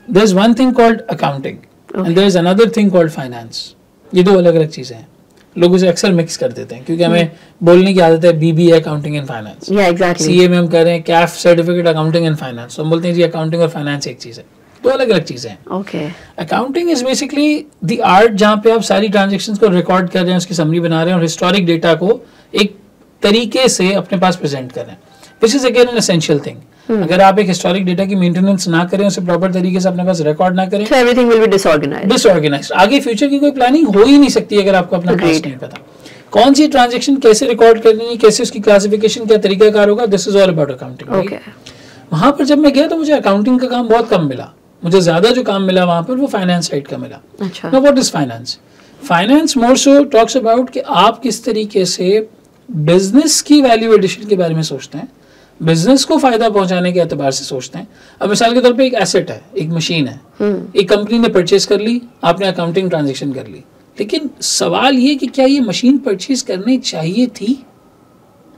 There is one thing called accounting and there is another thing called finance. ये दो अलग अलग चीजें हैं. लोग उसे अक्सर मिक्स कर देते हैं क्योंकि हमें बोलने की आदत है BBA accounting and finance. CA में हम कह रहे हैं Kaif certificate accounting and finance. तो हम बोलते हैं जी अकाउंटिंग और फाइनेंस एक चीज है. दो अलग अलग चीजें हैं. Okay. Accounting is basically the art जहाँ पे आप सारी ट्रांजेक्शंस को रिकॉर्ड कर रहे हैं, उसकी समरी बना रहे हैं और हिस्टोरिक डेटा को एक तरीके से अपने पास प्रेजेंट कर रहे हैं. Which is again an essential thing. अगर आप एक हिस्टोरिक डेटा की मेंटेनेंस ना करें, उसे प्रॉपर तरीके से अपने पास रिकॉर्ड ना करें, so everything will be disorganized. Disorganised. आगे फ्यूचर की कोई प्लानिंग हो ही नहीं सकती अगर आपको अपना पास्ट नहीं पता. कौन सी ट्रांजैक्शन कैसे रिकॉर्ड करनी है, कैसे उसकी क्लासिफिकेशन, क्या तरीकाकार होगा, this is all about accounting. Okay. वहां पर जब मैं गया तो मुझे अकाउंटिंग का काम बहुत कम मिला. मुझे ज्यादा जो काम मिला वहां पर वो फाइनेंस साइड का मिला. अच्छा. Now what is finance? Finance more so talks about कि आप किस तरीके से बिजनेस की वैल्यू एडिशन के बारे में सोचते हैं, बिजनेस को फायदा पहुंचाने के एतबार से सोचते हैं. अब मिसाल के तौर पे एक एसेट है, एक मशीन है, एक कंपनी ने परचेज कर ली, आपने अकाउंटिंग ट्रांजैक्शन कर ली. लेकिन सवाल ये कि क्या ये मशीन परचेज करनी चाहिए थी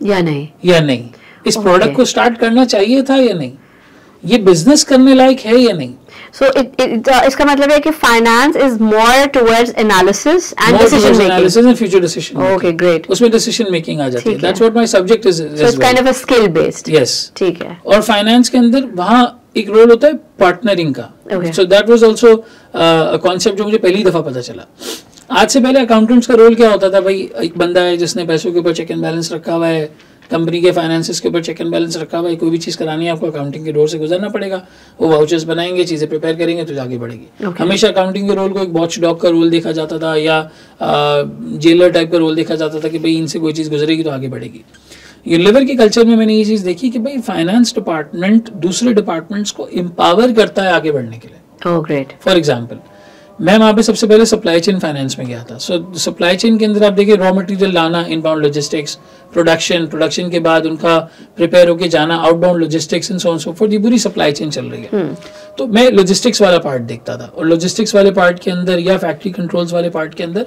या नहीं, इस प्रोडक्ट को स्टार्ट करना चाहिए था या नहीं, ये बिजनेस करने लायक है या नहीं. So इसका मतलब है कि finance is more towards analysis and decision making. Analysis and future decision. Okay, great. उसमें डिसीजन मेकिंग आ जाती है. That's what my subject is. So it's kind of a skill based. Yes. ठीक है. और फाइनेंस के अंदर वहाँ एक रोल होता है पार्टनरिंग का. So that was also a concept जो मुझे पहली दफा पता चला. आज से पहले अकाउंटेंट्स का रोल क्या होता था? भाई एक बंदा है जिसने पैसों के ऊपर चेक एंड बैलेंस रखा हुआ है, कंपनी के फाइनेंसेस के ऊपर चेक एंड बैलेंस रखा हुआ है. कोई भी चीज़ करानी है आपको अकाउंटिंग के डोर से गुजरना पड़ेगा. वो वाउचर्स बनाएंगे, चीज़ें प्रिपेयर करेंगे तो आगे बढ़ेगी. हमेशा अकाउंटिंग के रोल को एक वॉच डॉग का रोल देखा जाता था या जेलर टाइप का रोल देखा जाता था कि भाई इनसे कोई चीज़ गुजरेगी तो आगे बढ़ेगी. यूनिलीवर के कल्चर में मैंने ये चीज़ देखी कि भाई फाइनेंस डिपार्टमेंट दूसरे डिपार्टमेंट्स को एम्पावर करता है आगे बढ़ने के लिए. Oh great. फॉर एग्जाम्पल मैं वहाँ पे सबसे पहले सप्लाई चेन फाइनेंस में गया था. सो सप्लाई चेन के अंदर आप देखिए रॉ मटेरियल लाना, इनबाउंड लॉजिस्टिक्स, प्रोडक्शन के बाद उनका प्रिपेयर होके जाना, outbound logistics and so on so fourth. ये पूरी सप्लाई चेन चल रही है. तो मैं लॉजिस्टिक्स वाला पार्ट देखता था और लॉजिस्टिक्स वाले पार्ट के अंदर या फैक्ट्री कंट्रोल्स वाले पार्ट के अंदर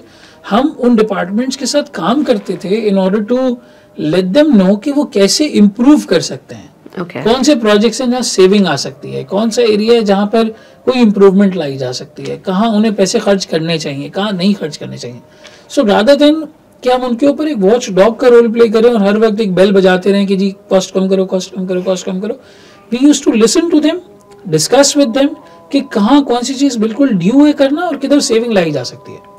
हम उन डिपार्टमेंट्स के साथ काम करते थे in order to let them know कि वो कैसे इम्प्रूव कर सकते हैं. कौन से प्रोजेक्ट्स हैं जहाँ सेविंग आ सकती है, कौन सा एरिया है जहाँ पर कोई इंप्रूवमेंट लाई जा सकती है, कहाँ उन्हें पैसे खर्च करने चाहिए, कहाँ नहीं खर्च करने चाहिए. सो रादर देन कि हम उनके ऊपर एक वॉच डॉग का रोल प्ले करें और हर वक्त एक बेल बजाते रहें कि जी कॉस्ट कम करो, कॉस्ट कम करो, कॉस्ट कम करो. We used to listen to them, discuss with them कि कहाँ कौन सी चीज़ बिल्कुल ड्यू है करना और किधर सेविंग लाई जा सकती है.